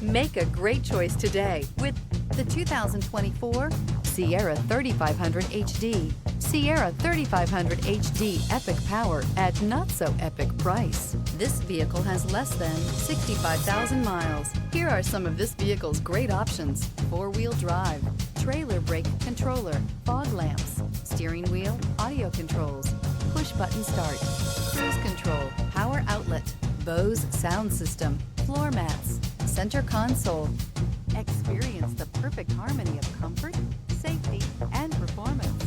Make a great choice today with the 2024 Sierra 3500 HD. Sierra 3500 HD epic power at not so epic price. This vehicle has less than 65,000 miles. Here are some of this vehicle's great options: four-wheel drive, trailer brake controller, fog lamps, steering wheel audio controls, push button start, cruise control, power outlet, Bose sound system, floor mats, center console. Experience the perfect harmony of comfort, safety, and performance.